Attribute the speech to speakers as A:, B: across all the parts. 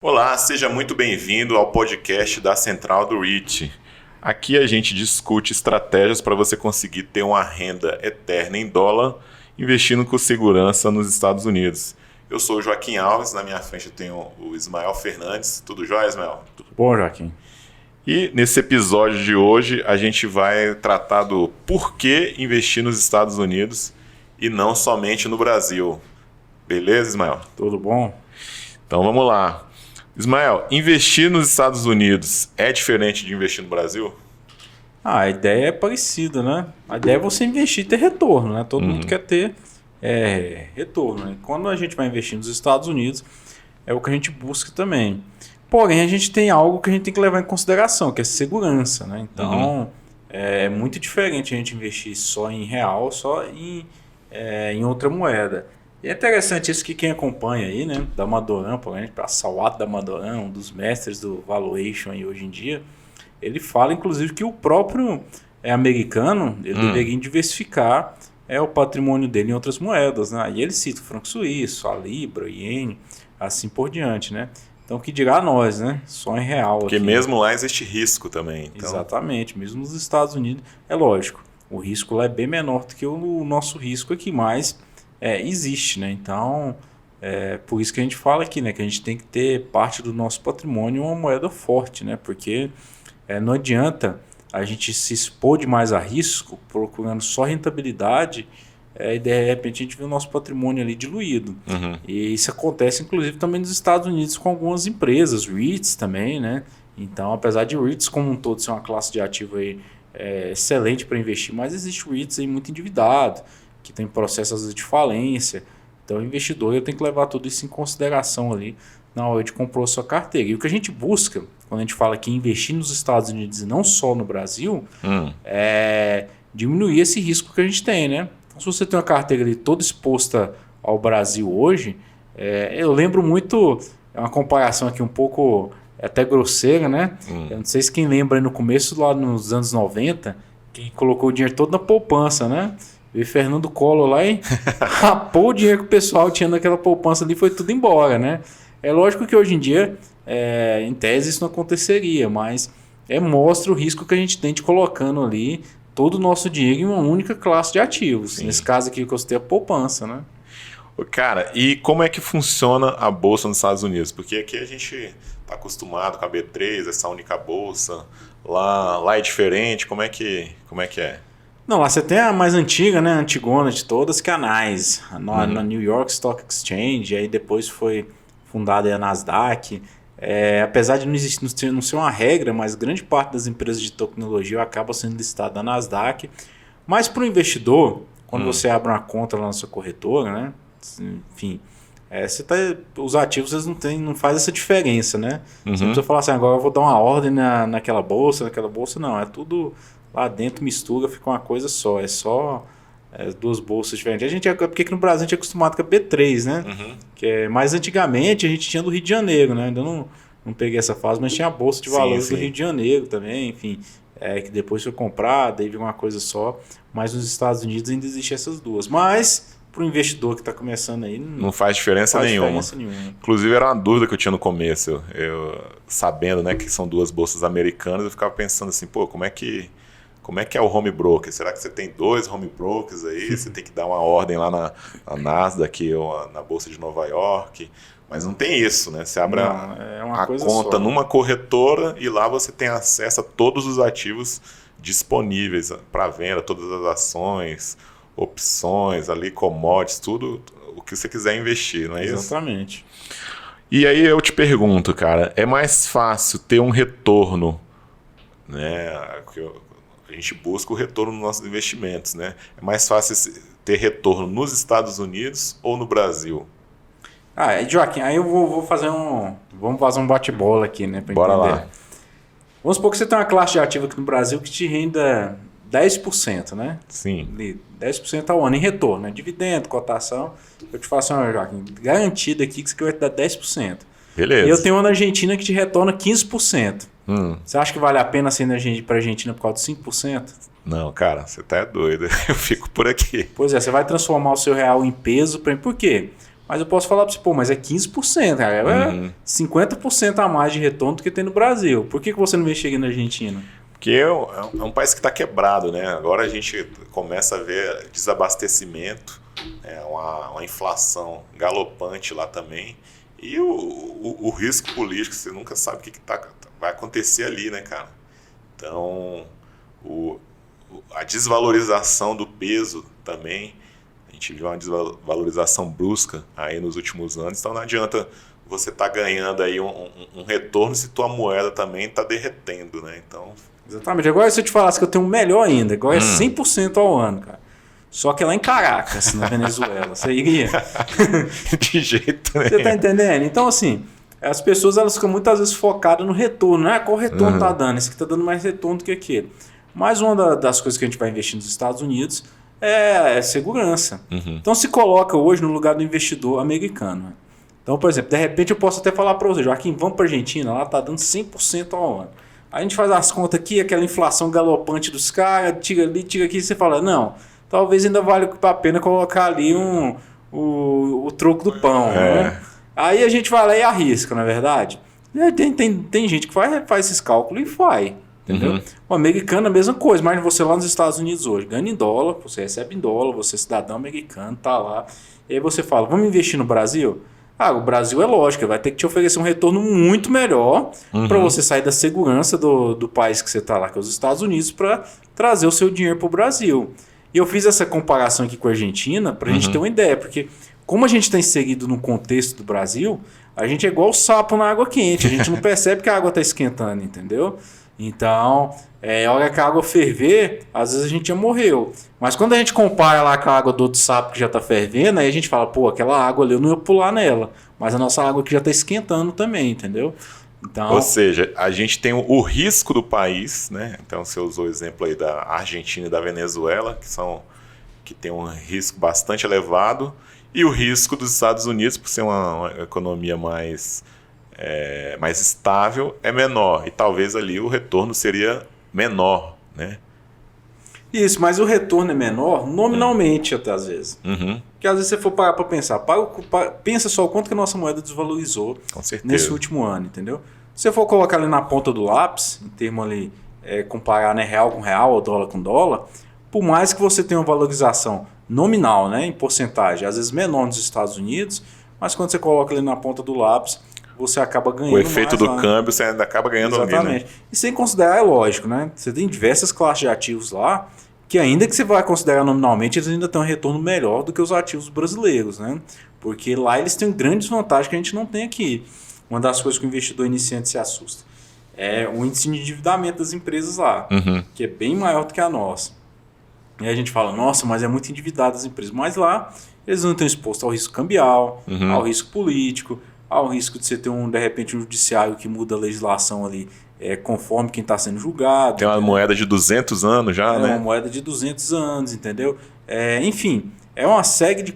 A: Olá, seja muito bem-vindo ao podcast da Central do REIT. Aqui a gente discute estratégias para você conseguir ter uma renda eterna em dólar, investindo com segurança nos Estados Unidos. Eu sou o Joaquim Alves, na minha frente eu tenho o Ismael Fernandes. Tudo jóia, Ismael?
B: Tudo bom, Joaquim?
A: E nesse episódio de hoje a gente vai tratar do porquê investir nos Estados Unidos e não somente no Brasil. Beleza, Ismael?
B: Tudo bom?
A: Então vamos lá. Ismael, investir nos Estados Unidos é diferente de investir no Brasil?
B: A ideia é parecida, né? A ideia é você investir e ter retorno, né? Todo mundo quer ter retorno, né? Quando a gente vai investir nos Estados Unidos, é o que a gente busca também. Porém, a gente tem algo que a gente tem que levar em consideração, que é segurança, né? Então, é muito diferente a gente investir só em real, só em outra moeda. E é interessante isso que quem acompanha aí, né, da Madoran, por exemplo, a Sawat da Madoran, um dos mestres do valuation aí hoje em dia, ele fala inclusive que o próprio americano, ele deveria diversificar o patrimônio dele em outras moedas, né? E ele cita o franco suíço, a libra, o iene, assim por diante, né? Então, que dirá nós, né? Só em real.
A: Porque
B: aqui,
A: mesmo lá existe risco também. Então...
B: Exatamente, mesmo nos Estados Unidos, é lógico, o risco lá é bem menor do que o nosso risco aqui, mas... existe, né? Então, por isso que a gente fala aqui, né? Que a gente tem que ter parte do nosso patrimônio uma moeda forte, né? Porque não adianta a gente se expor demais a risco, procurando só rentabilidade, e de repente a gente vê o nosso patrimônio ali diluído. E isso acontece, inclusive, também nos Estados Unidos com algumas empresas, REITs também, né? Então, apesar de REITs como um todo ser uma classe de ativo aí, excelente para investir, mas existe REITs aí muito endividado, que tem processos de falência. Então o investidor tem que levar tudo isso em consideração ali na hora de comprar a sua carteira. E o que a gente busca, quando a gente fala que investir nos Estados Unidos e não só no Brasil, é diminuir esse risco que a gente tem, né? Então, se você tem uma carteira ali toda exposta ao Brasil hoje, eu lembro muito, é uma comparação aqui um pouco até grosseira, né? Eu não sei se quem lembra aí no começo, lá nos anos 90, que colocou o dinheiro todo na poupança, né? Veio Fernando Collor lá e rapou o dinheiro que o pessoal tinha naquela poupança ali, foi tudo embora, né? É lógico que hoje em dia, em tese, isso não aconteceria, mas mostra o risco que a gente tem de colocando ali todo o nosso dinheiro em uma única classe de ativos. Sim. Nesse caso aqui que eu citei a poupança, né?
A: Cara, e como é que funciona a bolsa nos Estados Unidos? Porque aqui a gente está acostumado com a B3, essa única bolsa. Lá é diferente, como é que é?
B: Não, lá você tem a mais antiga, né, a antigona de todas, que é a NYSE, na New York Stock Exchange, aí depois foi fundada a Nasdaq. Apesar de não ser uma regra, mas grande parte das empresas de tecnologia acaba sendo listada na Nasdaq. Mas para o investidor, quando você abre uma conta lá na sua corretora, né, enfim, os ativos eles não faz essa diferença, né? Você não precisa falar assim, agora eu vou dar uma ordem naquela bolsa, não, é tudo... Lá dentro mistura, fica uma coisa só. É só duas bolsas diferentes. Porque aqui no Brasil a gente é acostumado com a B3, né? Mais antigamente a gente tinha do Rio de Janeiro, né? Ainda não peguei essa fase, mas tinha a Bolsa de Valores do Rio de Janeiro também, enfim. Que depois foi comprada, aí veio uma coisa só. Mas nos Estados Unidos ainda existem essas duas. Mas para o investidor que está começando aí...
A: Não faz diferença nenhuma. Inclusive era uma dúvida que eu tinha no começo. Eu sabendo, né, que são duas bolsas americanas, eu ficava pensando assim, como é que é o home broker? Será que você tem dois home brokers aí? Você tem que dar uma ordem lá na Nasdaq ou na Bolsa de Nova York. Mas não tem isso, né? Você abre a conta numa corretora e lá você tem acesso a todos os ativos disponíveis para venda, todas as ações, opções, ali, commodities, tudo o que você quiser investir, não é isso?
B: Exatamente.
A: E aí eu te pergunto, cara, é mais fácil ter um retorno, né? A gente busca o retorno nos nossos investimentos, né? É mais fácil ter retorno nos Estados Unidos ou no Brasil?
B: Joaquim, aí eu vou fazer vamos fazer um bate-bola aqui, né?
A: Bora entender. Lá.
B: Vamos supor que você tem uma classe de ativo aqui no Brasil que te renda 10%, né?
A: Sim.
B: 10% ao ano em retorno, né? Dividendo, cotação. Eu te faço Joaquim, garantido aqui que isso aqui vai te dar 10%.
A: Beleza.
B: E eu tenho uma na Argentina que te retorna 15%. Você acha que vale a pena ser para a Argentina por causa de 5%?
A: Não, cara, você tá doido. Eu fico por aqui.
B: Pois é, você vai transformar o seu real em peso. Por quê? Mas eu posso falar para você, pô, mas é 15%, cara. É 50% a mais de retorno do que tem no Brasil. Por que você não investiu aqui na Argentina?
A: Porque é um país que está quebrado, né? Agora a gente começa a ver desabastecimento, uma inflação galopante lá também. E o risco político, você nunca sabe o que vai acontecer ali, né, cara? Então, a desvalorização do peso também, a gente viu uma desvalorização brusca aí nos últimos anos, então não adianta você estar ganhando aí um retorno se tua moeda também está derretendo, né? Então...
B: Exatamente. Agora, se eu te falasse que eu tenho um melhor ainda, agora é 100% ao ano, cara. Só que é lá em Caracas, na Venezuela. Você iria?
A: De jeito nenhum.
B: Você tá entendendo? Então, assim, as pessoas elas ficam muitas vezes focadas no retorno, né? Qual retorno tá dando? Esse aqui tá dando mais retorno do que aquele. Mas uma das coisas que a gente vai investir nos Estados Unidos é segurança. Então, se coloca hoje no lugar do investidor americano. Então, por exemplo, de repente eu posso até falar para você, Joaquim, vamos para a Argentina, lá tá dando 100% ao ano. A gente faz as contas aqui, aquela inflação galopante dos caras, tira ali, tira aqui, e você fala, não, talvez ainda valha a pena colocar ali o troco do pão. Né? Aí a gente vai lá e arrisca, não é verdade? Tem gente que faz esses cálculos e vai. Entendeu? O americano é a mesma coisa, mas você lá nos Estados Unidos hoje, ganha em dólar, você recebe em dólar, você é cidadão americano, tá lá. E aí você fala, vamos investir no Brasil? O Brasil é lógico, vai ter que te oferecer um retorno muito melhor para você sair da segurança do país que você está lá, que é os Estados Unidos, para trazer o seu dinheiro para o Brasil. E eu fiz essa comparação aqui com a Argentina para a gente ter uma ideia, porque como a gente está inserido no contexto do Brasil, a gente é igual o sapo na água quente, a gente não percebe que a água está esquentando, entendeu? Então, a hora que a água ferver, às vezes a gente já morreu. Mas quando a gente compara lá com a água do outro sapo que já está fervendo, aí a gente fala, pô, aquela água ali eu não ia pular nela. Mas a nossa água aqui já está esquentando também, entendeu? Então...
A: Ou seja, a gente tem o risco do país, né? Então você usou o exemplo aí da Argentina e da Venezuela, que tem um risco bastante elevado, e o risco dos Estados Unidos, por ser uma economia mais estável, é menor. E talvez ali o retorno seria menor, né?
B: Isso, mas o retorno é menor nominalmente até às vezes. Porque às vezes você for parar para pensar, pensa só o quanto que a nossa moeda desvalorizou nesse último ano, entendeu? Se você for colocar ali na ponta do lápis, em termos ali, comparar, né, real com real ou dólar com dólar, por mais que você tenha uma valorização nominal, né, em porcentagem, às vezes menor nos Estados Unidos, mas quando você coloca ali na ponta do lápis, você acaba ganhando mais.
A: O efeito do câmbio, você ainda acaba ganhando ali, né?
B: Exatamente. E sem considerar, é lógico, né? Você tem diversas classes de ativos lá, que ainda que você vai considerar nominalmente, eles ainda têm um retorno melhor do que os ativos brasileiros, né? Porque lá eles têm grandes vantagens que a gente não tem aqui. Uma das coisas que o investidor iniciante se assusta é o índice de endividamento das empresas lá, que é bem maior do que a nossa. E aí a gente fala, nossa, mas é muito endividado as empresas. Mas lá eles não estão expostos ao risco cambial, ao risco político, ao risco de você ter de repente um judiciário que muda a legislação ali conforme quem está sendo julgado.
A: Tem uma moeda de 200 anos já, né?
B: Uma moeda de 200 anos, entendeu? Enfim, é uma série de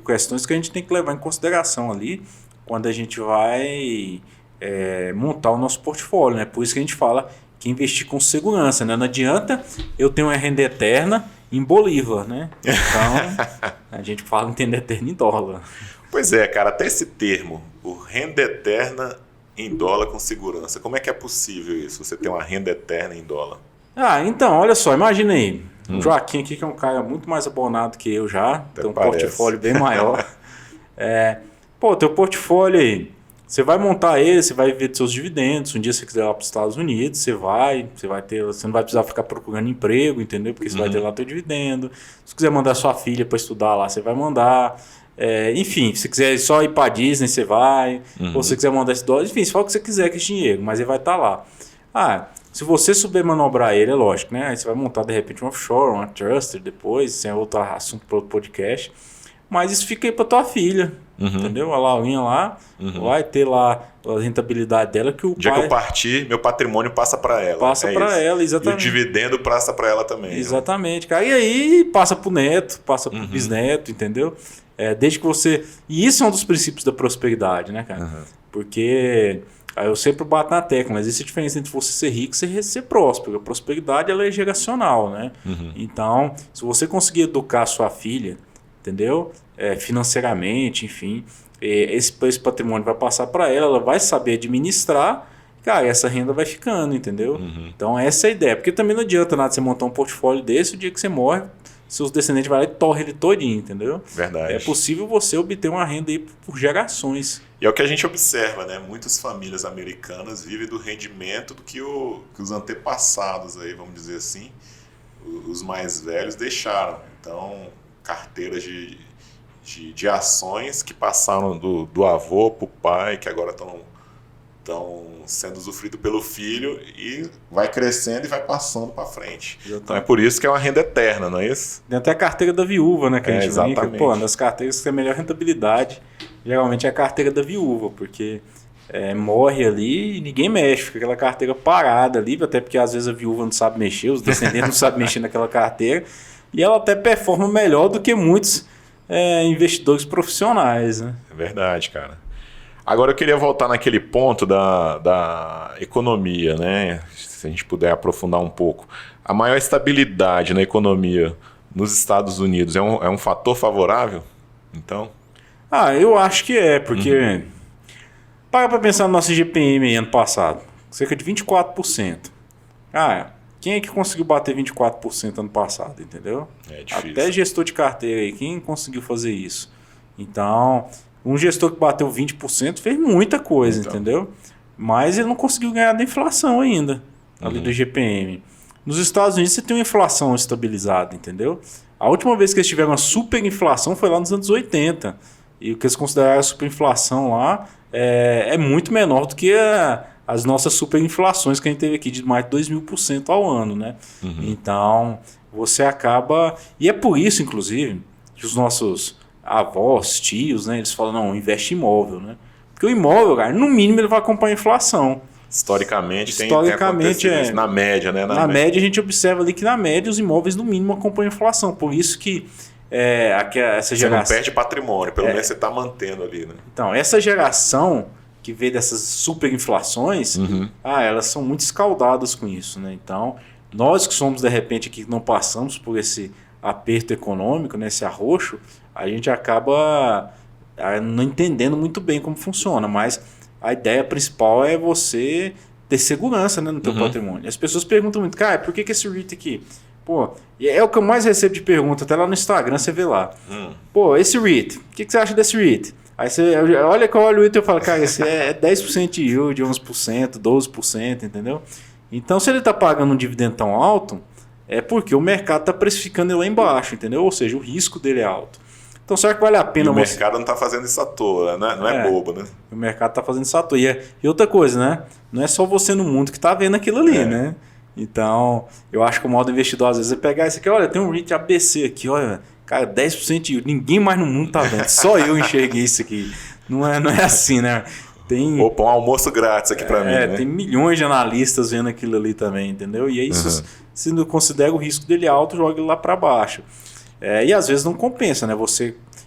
B: questões que a gente tem que levar em consideração ali quando a gente vai montar o nosso portfólio, né? Por isso que a gente fala que investir com segurança, né? Não adianta eu ter uma renda eterna em Bolívar, né? Então, a gente fala em renda eterna em dólar.
A: Pois é, cara, até esse termo, o renda eterna em dólar com segurança, como é que é possível isso? Você ter uma renda eterna em dólar?
B: Então, olha só, imagina aí, o Joaquim aqui, que é um cara muito mais abonado que eu já, tem um portfólio bem maior. Teu portfólio aí, você vai montar ele, você vai viver dos seus dividendos, um dia você quiser ir lá para os Estados Unidos, você não vai precisar ficar procurando emprego, entendeu? Porque você vai ter lá teu dividendo. Se você quiser mandar sua filha para estudar lá, você vai mandar. Enfim, se quiser só ir para Disney, você vai. Ou se você quiser mandar esse dólar, enfim, você fala o que você quiser com esse dinheiro, mas ele vai estar lá. Se você souber manobrar ele, é lógico, né? Aí você vai montar de repente um offshore, uma trusted depois, isso é outro assunto para outro podcast. Mas isso fica aí para tua filha, entendeu? A Laurinha lá vai ter lá a rentabilidade dela que o
A: dia que eu partir, meu patrimônio passa para ela.
B: Passa para ela, exatamente.
A: E o dividendo passa para ela também.
B: Exatamente, cara. E aí passa para o neto, passa para o bisneto, entendeu? Desde que você... E isso é um dos princípios da prosperidade, né, cara? Porque eu sempre bato na tecla, mas existe a diferença entre você ser rico e ser próspero. A prosperidade ela é geracional, né? Então, se você conseguir educar a sua filha, entendeu? financeiramente, enfim. Esse patrimônio vai passar para ela vai saber administrar, cara, essa renda vai ficando, entendeu? Então essa é a ideia, porque também não adianta nada você montar um portfólio desse, o dia que você morre, seus descendentes vão lá e torrem ele todinho, entendeu?
A: Verdade.
B: É possível você obter uma renda aí por gerações.
A: E é o que a gente observa, né? Muitas famílias americanas vivem do rendimento do que os antepassados, aí, vamos dizer assim, os mais velhos deixaram. Então, carteiras de ações que passaram do avô para o pai, que agora estão sendo usufruído pelo filho e vai crescendo e vai passando para frente. Então é por isso que é uma renda eterna, não é isso?
B: Tem até a carteira da viúva, né? Que a gente
A: exatamente.
B: brinca. Pô, uma das carteiras que tem a melhor rentabilidade, geralmente é a carteira da viúva, porque morre ali e ninguém mexe, fica aquela carteira parada ali, até porque às vezes a viúva não sabe mexer, os descendentes não sabem mexer naquela carteira, e ela até performa melhor do que muitos investidores profissionais, né?
A: É verdade, cara. Agora eu queria voltar naquele ponto da economia, né? Se a gente puder aprofundar um pouco. A maior estabilidade na economia nos Estados Unidos é um fator favorável? Então?
B: Eu acho que porque... Para pensar no nosso IGPM aí ano passado, cerca de 24%. Quem é que conseguiu bater 24% ano passado, entendeu?
A: É difícil.
B: Até gestor de carteira aí, quem conseguiu fazer isso? Então... Um gestor que bateu 20% fez muita coisa, entendeu? Mas ele não conseguiu ganhar da inflação ainda, ali do IGPM. Nos Estados Unidos você tem uma inflação estabilizada, entendeu? A última vez que eles tiveram uma superinflação foi lá nos anos 80. E o que eles consideraram a superinflação lá é muito menor do que as nossas superinflações que a gente teve aqui de mais de 2.000% ao ano, né? Então, você acaba... E é por isso, inclusive, que os nossos... avós, tios, né? Eles falam, não, investe em imóvel, né? Porque o imóvel, cara, no mínimo ele vai acompanhar a inflação.
A: Historicamente tem acontecido isso na média, né?
B: Na média a gente observa ali que na média os imóveis no mínimo acompanham a inflação. Por isso que essa geração... Você
A: não perde patrimônio, pelo menos você está mantendo ali, né?
B: Então, essa geração que veio dessas superinflações, elas são muito escaldadas com isso, né? Então, nós que somos, de repente, aqui que não passamos por esse aperto econômico, né, esse arroxo, a gente acaba não entendendo muito bem como funciona, mas a ideia principal é você ter segurança, né, no teu patrimônio. As pessoas perguntam muito, cara, por que esse REIT aqui? Pô, é o que eu mais recebo de pergunta, até lá no Instagram você vê lá. Pô, esse REIT, o que você acha desse REIT? Aí você olha que eu olho o REIT e eu falo, cara, esse é 10% de yield, 11%, 12%, entendeu? Então, se ele está pagando um dividendo tão alto, é porque o mercado está precificando ele lá embaixo, entendeu? Ou seja, o risco dele é alto. Então, será que vale a pena...
A: E o mercado não está fazendo isso à toa, né? Não é bobo, né?
B: O mercado está fazendo isso à toa. E outra coisa, né? Não é só você no mundo que está vendo aquilo ali, né? Então, eu acho que o modo investidor, às vezes, é pegar isso aqui. Olha, tem um REIT ABC aqui, olha, cara, 10% de yield. Ninguém mais no mundo está vendo. Só eu enxerguei isso aqui. Não é assim, né?
A: Opa, um almoço grátis aqui para mim, né?
B: Tem milhões de analistas vendo aquilo ali também, entendeu? E aí, se não considera o risco dele alto, joga ele lá para baixo. E às vezes não compensa, né?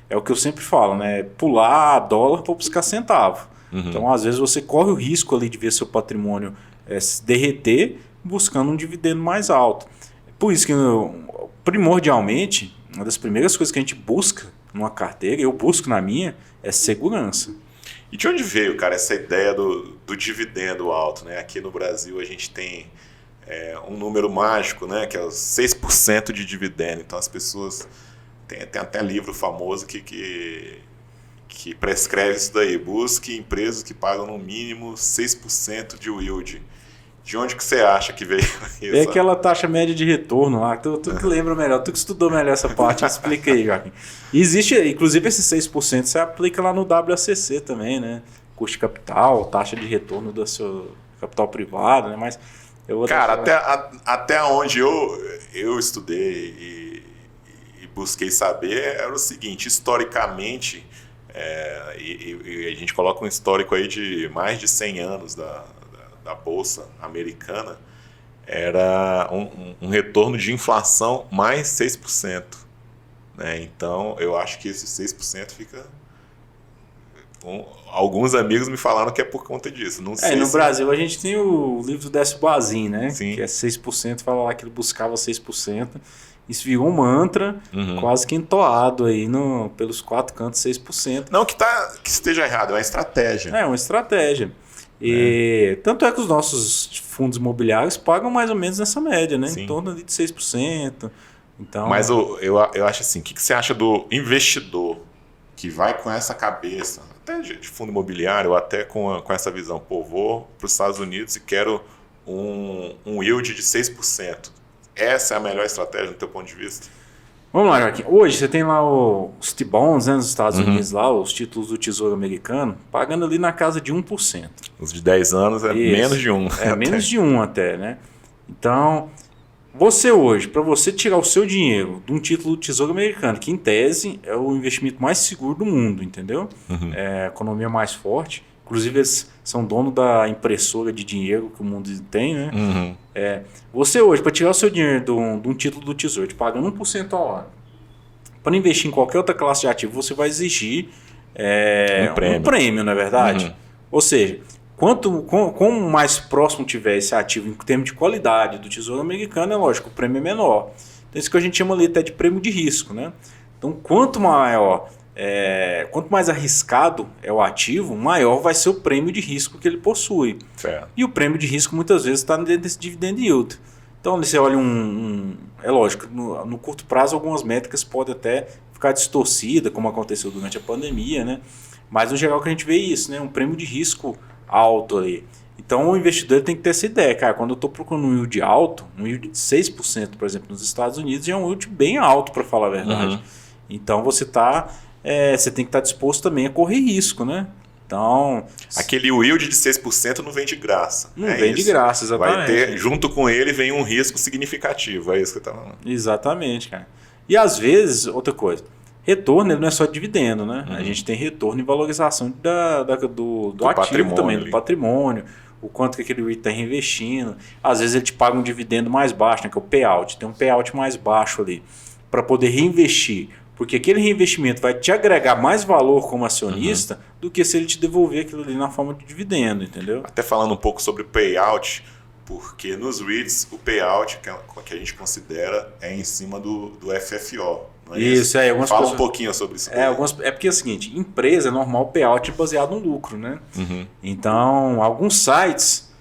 B: É o que eu sempre falo, né? Pular dólar para buscar centavo. Então, às vezes, você corre o risco ali de ver seu patrimônio se derreter buscando um dividendo mais alto. Por isso que, primordialmente, uma das primeiras coisas que a gente busca numa carteira, eu busco na minha, é segurança.
A: E de onde veio, cara, essa ideia do dividendo alto, né? Aqui no Brasil a gente tem um número mágico, né? Que é os 6% de dividendo. Então as pessoas... Tem até livro famoso que prescreve isso daí. Busque empresas que pagam no mínimo 6% de yield. De onde que você acha que veio isso?
B: É aquela taxa média de retorno lá. Tu que lembra melhor, tu que estudou melhor essa parte, explica aí, Joaquim. Existe, inclusive, esse 6% você aplica lá no WACC também, né? Custo de capital, taxa de retorno do seu capital privado, né? Mas eu vou
A: até onde eu estudei e busquei saber era o seguinte, historicamente, e a gente coloca um histórico aí de mais de 100 anos da Bolsa Americana, era um retorno de inflação mais 6%. Né? Então, eu acho que esse 6% fica... Alguns amigos me falaram que é por conta disso. Não sei
B: no Brasil a gente tem o livro do Décio Bazin, né?
A: Sim.
B: Que é 6%, fala lá que ele buscava 6%. Isso virou um mantra, quase que entoado aí pelos 4 cantos, 6%.
A: Não que esteja errado, é uma estratégia.
B: É uma estratégia. E tanto é que os nossos fundos imobiliários pagam mais ou menos nessa média, né? Em torno de 6%. Então...
A: Mas eu acho assim, o que você acha do investidor que vai com essa cabeça, até de fundo imobiliário, ou até com essa visão, vou para os Estados Unidos e quero um yield de 6%. Essa é a melhor estratégia do teu ponto de vista?
B: Vamos lá, Joaquim. Hoje você tem lá os T-bonds, né, nos Estados Unidos, lá, os títulos do Tesouro Americano, pagando ali na casa de 1%.
A: Os de 10 anos é menos de 1%.
B: É menos de 1% até, né? Então, você hoje, para você tirar o seu dinheiro de um título do Tesouro Americano, que em tese é o investimento mais seguro do mundo, entendeu? É a economia mais forte. Inclusive, eles são dono da impressora de dinheiro que o mundo tem, né? Você hoje, para tirar o seu dinheiro de um título do Tesouro, te pagando 1% ao ano, para investir em qualquer outra classe de ativo, você vai exigir um prêmio, não é verdade? Ou seja, quanto mais próximo tiver esse ativo em termos de qualidade do Tesouro Americano, é lógico, o prêmio é menor. Então, isso que a gente chama ali até de prêmio de risco, né? Então, quanto mais arriscado é o ativo, maior vai ser o prêmio de risco que ele possui.
A: Certo.
B: E o prêmio de risco muitas vezes está dentro desse dividend yield. Então, você olha é lógico, no curto prazo algumas métricas podem até ficar distorcidas, como aconteceu durante a pandemia, né? Mas no geral que a gente vê isso, né? Um prêmio de risco alto ali. Então o investidor tem que ter essa ideia, cara, quando eu estou procurando um yield alto, um yield de 6%, por exemplo, nos Estados Unidos, é um yield bem alto, para falar a verdade. Então você tem que estar disposto também a correr risco, né? Então,
A: aquele yield de 6% não vem de graça.
B: Não vem de graça, exatamente.
A: Vai ter, junto com ele vem um risco significativo, é isso que eu estava falando.
B: Exatamente, cara. E às vezes, outra coisa, retorno ele não é só dividendo, né? A gente tem retorno e valorização do ativo também, do patrimônio, o quanto que aquele REIT está reinvestindo. Às vezes ele te paga um dividendo mais baixo, né? Que é o payout. Tem um payout mais baixo ali para poder reinvestir. Porque aquele reinvestimento vai te agregar mais valor como acionista do que se ele te devolver aquilo ali na forma de dividendo, entendeu?
A: Até falando um pouco sobre payout, porque nos REITs o payout que a gente considera é em cima do FFO. Não é isso? Fala um pouquinho sobre isso.
B: É porque é o seguinte, empresa é normal o payout baseado no lucro, né? Então, alguns sites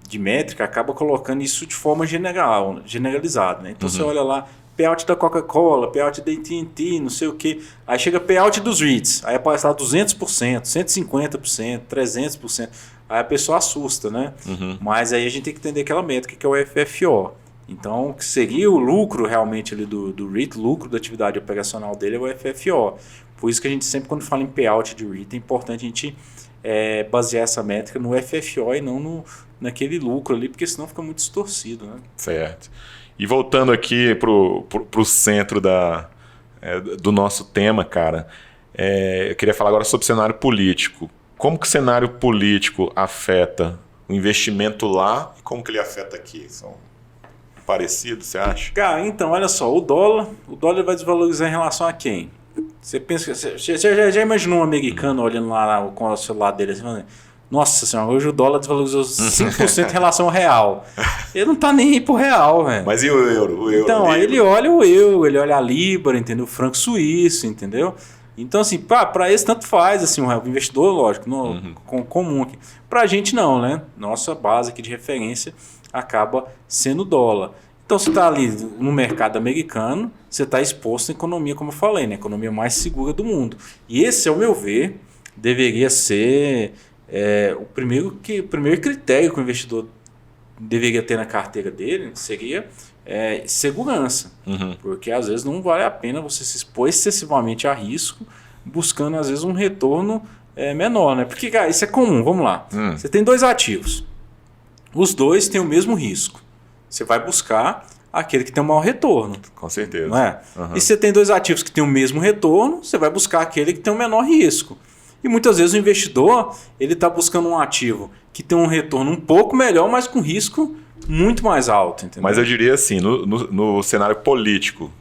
B: de métrica acabam colocando isso de forma generalizada, né? Então você olha lá, payout da Coca-Cola, payout da AT&T, não sei o quê. Aí chega payout dos REITs, aí aparece lá 200%, 150%, 300%. Aí a pessoa assusta, né? Mas aí a gente tem que entender aquela métrica que é o FFO. Então, o que seria o lucro realmente ali do REIT, o lucro da atividade operacional dele é o FFO. Por isso que a gente sempre, quando fala em payout de REIT, é importante a gente basear essa métrica no FFO e não naquele lucro ali, porque senão fica muito distorcido, né?
A: Certo. E voltando aqui pro centro do nosso tema, cara, eu queria falar agora sobre o cenário político. Como que o cenário político afeta o investimento lá e como que ele afeta aqui? São parecidos, você acha?
B: Cara, então, olha só, o dólar vai desvalorizar em relação a quem? Você pensa, você já imaginou um americano olhando lá com o celular dele assim, falando, nossa senhora, hoje o dólar desvalorizou 5% em relação ao real. Ele não tá nem aí pro real, velho.
A: Mas e o euro?
B: Então, aí ele olha o euro, ele olha a libra, entendeu? O franco suíço, entendeu? Então, assim, para esse tanto faz, assim, o investidor, lógico, comum aqui. Pra gente não, né? Nossa base aqui de referência acaba sendo o dólar. Então, você está ali no mercado americano, você está exposto à economia, como eu falei, né? A economia mais segura do mundo. E esse, ao meu ver, deveria ser o primeiro critério que o investidor deveria ter na carteira dele, seria segurança. Porque às vezes não vale a pena você se expor excessivamente a risco, buscando às vezes um retorno menor, né? Porque, cara, isso é comum, vamos lá. Você tem 2 ativos, os 2 têm o mesmo risco. Você vai buscar aquele que tem o maior retorno.
A: Com certeza.
B: Não é? E se você tem 2 ativos que têm o mesmo retorno, você vai buscar aquele que tem o menor risco. E muitas vezes o investidor ele está buscando um ativo que tem um retorno um pouco melhor, mas com risco muito mais alto, entendeu?
A: Mas eu diria assim, no cenário político,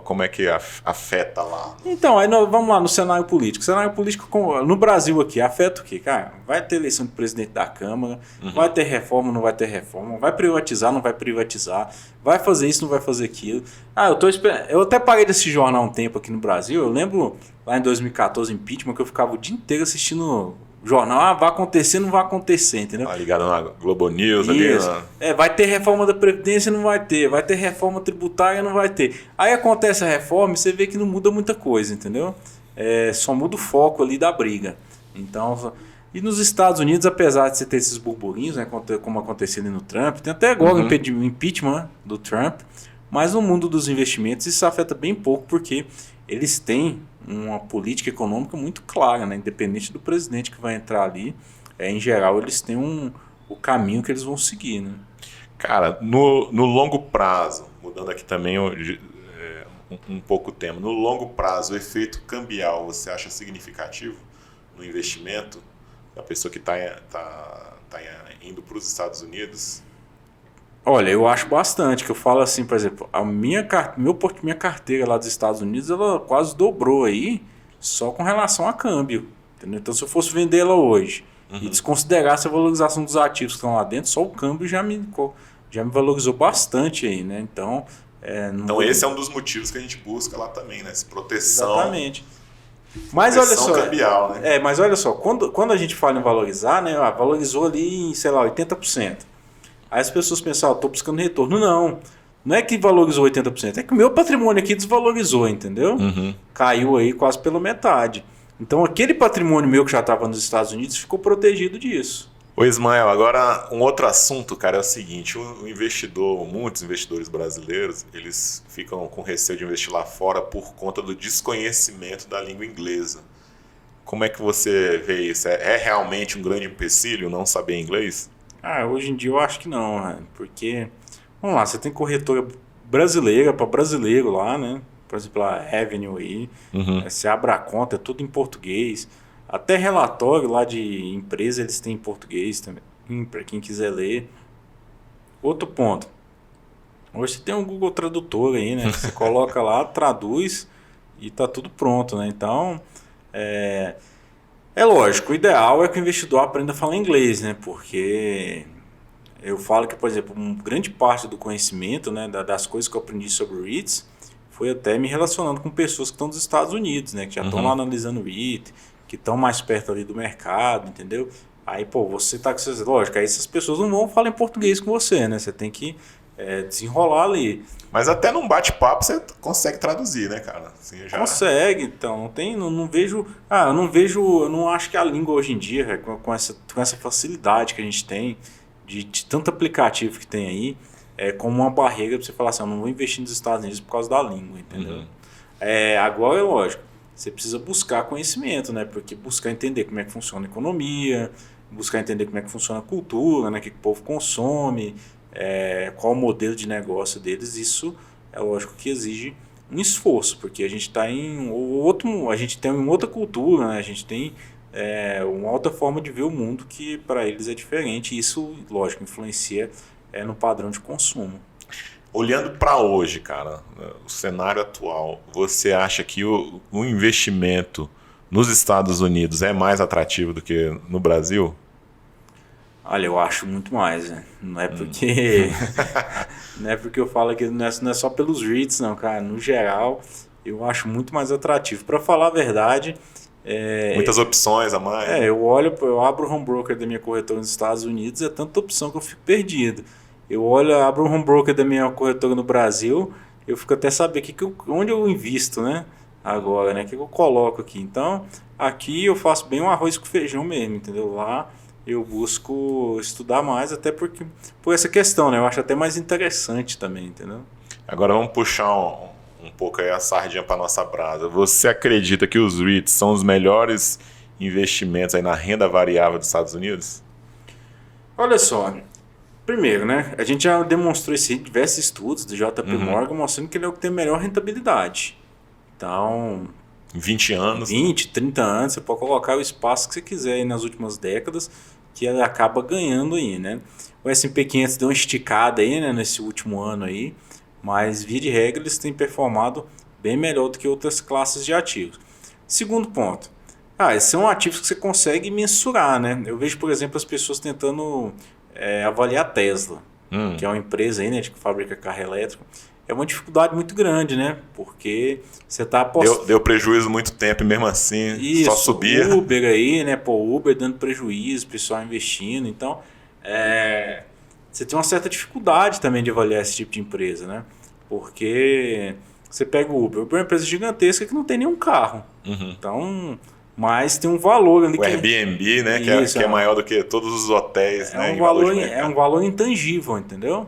A: como é que afeta lá?
B: Então, aí vamos lá no cenário político. O cenário político no Brasil aqui afeta o quê? Cara, vai ter eleição de presidente da Câmara, vai ter reforma, não vai ter reforma, vai privatizar, não vai privatizar, vai fazer isso, não vai fazer aquilo. Eu até parei desse jornal há um tempo aqui no Brasil. Eu lembro lá em 2014, impeachment, que eu ficava o dia inteiro assistindo jornal, vai acontecer, não vai acontecer, entendeu?
A: Ligado na Globo News.
B: Isso.
A: Ali
B: vai ter reforma da Previdência, não vai ter reforma tributária, não vai ter. Aí acontece a reforma e você vê que não muda muita coisa, entendeu? Só muda o foco ali da briga. Então, e nos Estados Unidos, apesar de você ter esses burburinhos, né, como aconteceu ali no Trump, tem até agora o impeachment do Trump, mas no mundo dos investimentos isso afeta bem pouco, porque eles têm uma política econômica muito clara, né? Independente do presidente que vai entrar ali, em geral eles têm o caminho que eles vão seguir, né?
A: Cara, no longo prazo, mudando aqui também um pouco o tema, no longo prazo o efeito cambial você acha significativo no investimento da pessoa que está indo para os Estados Unidos?
B: Olha, eu acho bastante, que eu falo assim, por exemplo, minha carteira lá dos Estados Unidos, ela quase dobrou aí, só com relação a câmbio, entendeu? Então, se eu fosse vender ela hoje e desconsiderasse a valorização dos ativos que estão lá dentro, só o câmbio já me valorizou bastante aí, né? Então,
A: então esse é um dos motivos que a gente busca lá também, né? Essa proteção.
B: Exatamente. Mas olha só,
A: cambial, né?
B: Mas olha só, quando a gente fala em valorizar, né? Valorizou ali em, sei lá, 80%. Aí as pessoas pensam, estou buscando retorno. Não é que valorizou 80%, é que o meu patrimônio aqui desvalorizou, entendeu? Caiu aí quase pela metade. Então aquele patrimônio meu que já estava nos Estados Unidos ficou protegido disso.
A: Ô Ismael, agora um outro assunto, cara, é o seguinte, muitos investidores brasileiros, eles ficam com receio de investir lá fora por conta do desconhecimento da língua inglesa. Como é que você vê isso? É realmente um grande empecilho não saber inglês?
B: Hoje em dia eu acho que não, né? Porque, vamos lá, você tem corretora brasileira para brasileiro lá, né? Por exemplo, a Avenue aí, você abre a conta, é tudo em português. Até relatório lá de empresa eles têm em português também, para quem quiser ler. Outro ponto, hoje você tem um Google Tradutor aí, né? Você coloca lá, traduz e tá tudo pronto, né? Então, é lógico, o ideal é que o investidor aprenda a falar inglês, né? Porque eu falo que, por exemplo, uma grande parte do conhecimento, né, das coisas que eu aprendi sobre o REITs foi até me relacionando com pessoas que estão dos Estados Unidos, né? Que já estão lá analisando o REIT, que estão mais perto ali do mercado, entendeu? Aí, você tá com essas... Lógico, aí essas pessoas não vão falar em português com você, né? Você tem que desenrolar ali.
A: Mas até num bate-papo você consegue traduzir, né, cara? Assim,
B: Consegue, então. Não vejo... eu não acho que a língua hoje em dia, com essa facilidade que a gente tem, de tanto aplicativo que tem aí, como uma barreira para você falar assim, eu não vou investir nos Estados Unidos por causa da língua, entendeu? Agora é lógico, você precisa buscar conhecimento, né? Porque buscar entender como é que funciona a economia, buscar entender como é que funciona a cultura, né? O que o povo consome, qual o modelo de negócio deles, isso é lógico que exige um esforço, porque a gente está a gente tem uma outra cultura, né? A gente tem uma outra forma de ver o mundo que para eles é diferente, e isso, lógico, influencia no padrão de consumo.
A: Olhando para hoje, cara, o cenário atual, você acha que o investimento nos Estados Unidos é mais atrativo do que no Brasil?
B: Olha, eu acho muito mais, né? Não é porque não é porque eu falo que não é só pelos REITs, não, cara. No geral, eu acho muito mais atrativo. Para falar a verdade...
A: muitas opções a mais.
B: Eu abro o home broker da minha corretora nos Estados Unidos, é tanta opção que eu fico perdido. Abro o home broker da minha corretora no Brasil, eu fico até saber onde eu invisto, né? Agora, né? O que eu coloco aqui. Então, aqui eu faço bem um arroz com feijão mesmo, entendeu? Lá eu busco estudar mais, até por essa questão, né? Eu acho até mais interessante também, entendeu?
A: Agora vamos puxar um pouco aí a sardinha para nossa brasa. Você acredita que os REITs são os melhores investimentos aí na renda variável dos Estados Unidos?
B: Olha só, primeiro, né? A gente já demonstrou isso em diversos estudos do JP Morgan mostrando que ele é o que tem melhor rentabilidade. Então,
A: 20 anos.
B: 20, 30 anos, você pode colocar o espaço que você quiser aí nas últimas décadas. que ela acaba ganhando aí, né? O S&P 500 deu uma esticada aí, né, nesse último ano aí, mas via de regra eles têm performado bem melhor do que outras classes de ativos. Segundo ponto, esses são ativos que você consegue mensurar, né? Eu vejo, por exemplo, as pessoas tentando avaliar a Tesla, que é uma empresa aí, né, que fabrica carro elétrico. É uma dificuldade muito grande, né? Porque você está apostando.
A: Deu prejuízo muito tempo e mesmo assim
B: isso,
A: só subia.
B: Uber aí, né? Uber dando prejuízo, pessoal investindo. Então, você tem uma certa dificuldade também de avaliar esse tipo de empresa, né? Porque você pega o Uber. O Uber é uma empresa gigantesca que não tem nenhum carro. Então, mas tem um valor ali.
A: O Airbnb, né? Que é maior do que todos os hotéis, né?
B: Um valor intangível, entendeu?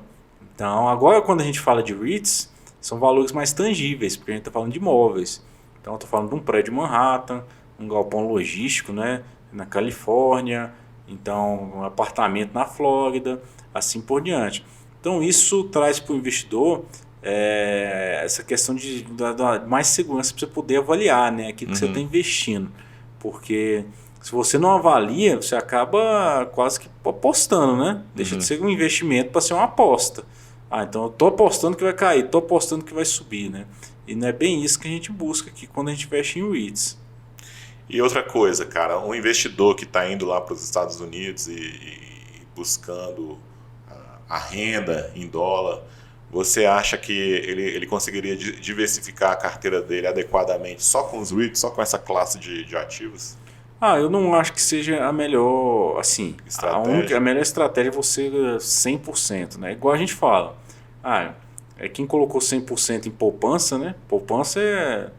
B: Então, agora quando a gente fala de REITs, são valores mais tangíveis, porque a gente está falando de imóveis. Então, eu estou falando de um prédio em Manhattan, um galpão logístico, né, na Califórnia, então um apartamento na Flórida, assim por diante. Então, isso traz para o investidor essa questão de dar mais segurança para você poder avaliar, né, aquilo que você está investindo. Porque se você não avalia, você acaba quase que apostando, né? Deixa de ser um investimento para ser uma aposta. Então eu estou apostando que vai cair, estou apostando que vai subir, né? E não é bem isso que a gente busca aqui quando a gente investe em REITs.
A: E outra coisa, cara, um investidor que está indo lá para os Estados Unidos e buscando a renda em dólar, você acha que ele conseguiria diversificar a carteira dele adequadamente só com os REITs, só com essa classe de ativos?
B: Eu não acho que seja a melhor, assim,
A: estratégia.
B: A melhor estratégia é você 100%, né? Igual a gente fala, quem colocou 100% em poupança, né? Poupança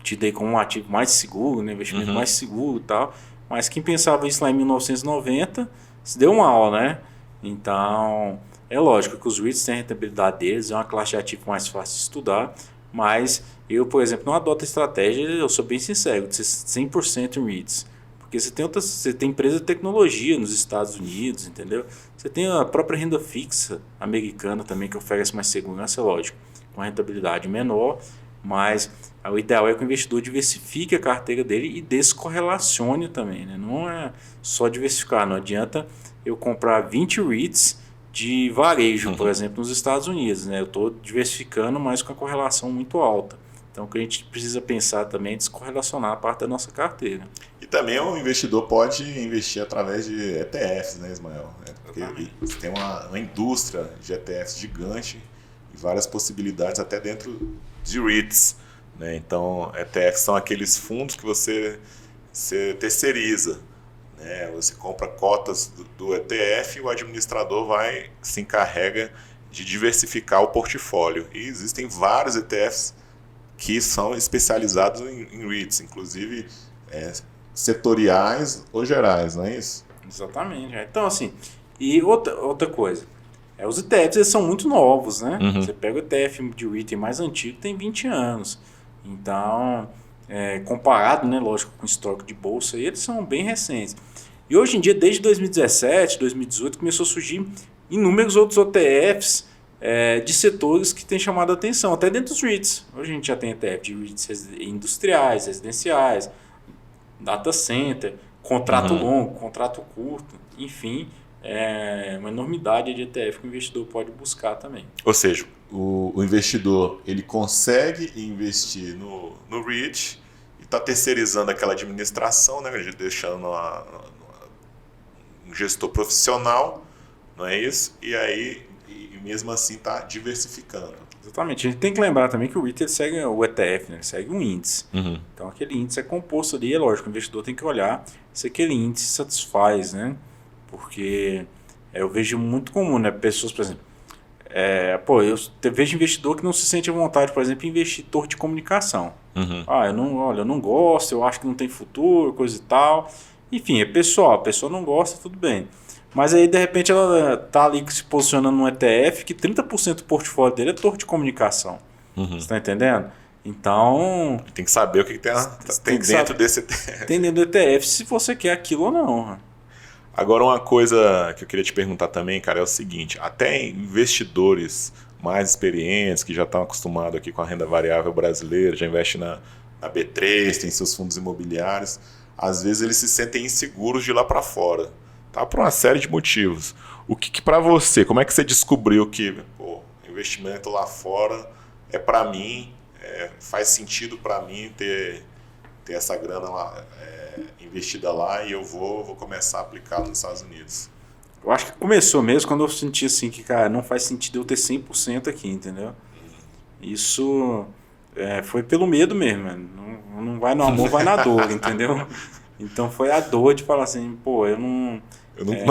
B: te dei como um ativo mais seguro, né? Investimento mais seguro e tal, mas quem pensava isso lá em 1990, se deu mal, né? Então, é lógico que os REITs têm a rentabilidade deles, é uma classe de ativo mais fácil de estudar, mas eu, por exemplo, não adoto a estratégia, eu sou bem sincero, de ser 100% em REITs. Porque você tem empresa de tecnologia nos Estados Unidos, entendeu? Você tem a própria renda fixa americana também, que oferece mais segurança, lógico, com rentabilidade menor, mas o ideal é que o investidor diversifique a carteira dele e descorrelacione também, né? Não é só diversificar, não adianta eu comprar 20 REITs de varejo, por exemplo, nos Estados Unidos, né? Eu estou diversificando, mas com a correlação muito alta. Então, o que a gente precisa pensar também é descorrelacionar a parte da nossa carteira.
A: E também o investidor pode investir através de ETFs, né, Ismael? Porque você tem uma indústria de ETFs gigante e várias possibilidades até dentro de REITs, né? Então, ETFs são aqueles fundos que você terceiriza. Você compra cotas do ETF e o administrador se encarrega de diversificar o portfólio. E existem vários ETFs que são especializados em REITs, inclusive setoriais ou gerais, não é isso?
B: Exatamente. Então, assim, e outra coisa, os ETFs eles são muito novos, né? Você pega o ETF de REIT mais antigo, tem 20 anos. Então, comparado, né, lógico, com o histórico de bolsa, eles são bem recentes. E hoje em dia, desde 2017, 2018, começou a surgir inúmeros outros ETFs de setores que têm chamado a atenção, até dentro dos REITs. Hoje a gente já tem ETF de REITs industriais, residenciais, data center, contrato longo, contrato curto, enfim, uma enormidade de ETF que o investidor pode buscar também.
A: Ou seja, o investidor ele consegue investir no REIT e está terceirizando aquela administração, né, deixando um gestor profissional, não é isso? E aí, mesmo assim, está diversificando.
B: Exatamente. A gente tem que lembrar também que o REIT segue o ETF, né? Ele segue um índice. Então, aquele índice é composto ali, é lógico, o investidor tem que olhar se aquele índice satisfaz, né? Porque eu vejo muito comum, né? Pessoas, por exemplo, eu vejo investidor que não se sente à vontade, por exemplo, em investir em torre de comunicação. Eu não gosto, eu acho que não tem futuro, coisa e tal. Enfim, é pessoal, a pessoa não gosta, tudo bem. Mas aí, de repente, ela está ali se posicionando num ETF que 30% do portfólio dele é torre de comunicação. Você está entendendo? Então...
A: Tem que saber o que tem dentro desse ETF.
B: Tem dentro do ETF, se você quer aquilo ou não.
A: Agora, uma coisa que eu queria te perguntar também, cara, é o seguinte. Até investidores mais experientes, que já estão acostumados aqui com a renda variável brasileira, já investem na B3, tem seus fundos imobiliários, às vezes eles se sentem inseguros de ir lá para fora. Tá por uma série de motivos. O que para você, como é que você descobriu que investimento lá fora é para mim, faz sentido para mim ter essa grana lá, investida lá, e eu vou começar a aplicar nos Estados Unidos?
B: Eu acho que começou mesmo quando eu senti assim que, cara, não faz sentido eu ter 100% aqui, entendeu? Isso foi pelo medo mesmo, mano. Não vai no amor, vai na dor, entendeu? Então foi a dor de falar assim, pô, eu não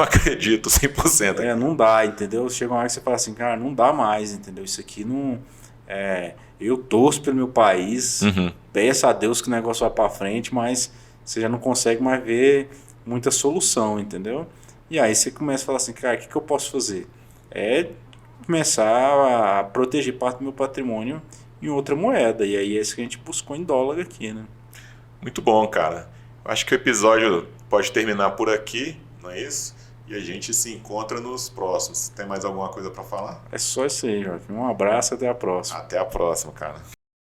A: acredito 100%.
B: Não dá, entendeu? Chega uma hora que você fala assim, cara, não dá mais, entendeu? Isso aqui não... eu torço pelo meu país, peço a Deus que o negócio vá para frente, mas você já não consegue mais ver muita solução, entendeu? E aí você começa a falar assim, cara, o que eu posso fazer? Começar a proteger parte do meu patrimônio em outra moeda. E aí é isso que a gente buscou em dólar aqui, né?
A: Muito bom, cara. Acho que o episódio pode terminar por aqui, não é isso? E a gente se encontra nos próximos. Tem mais alguma coisa para falar?
B: É só isso aí, Joaquim. Um abraço, até a próxima.
A: Até a próxima, cara.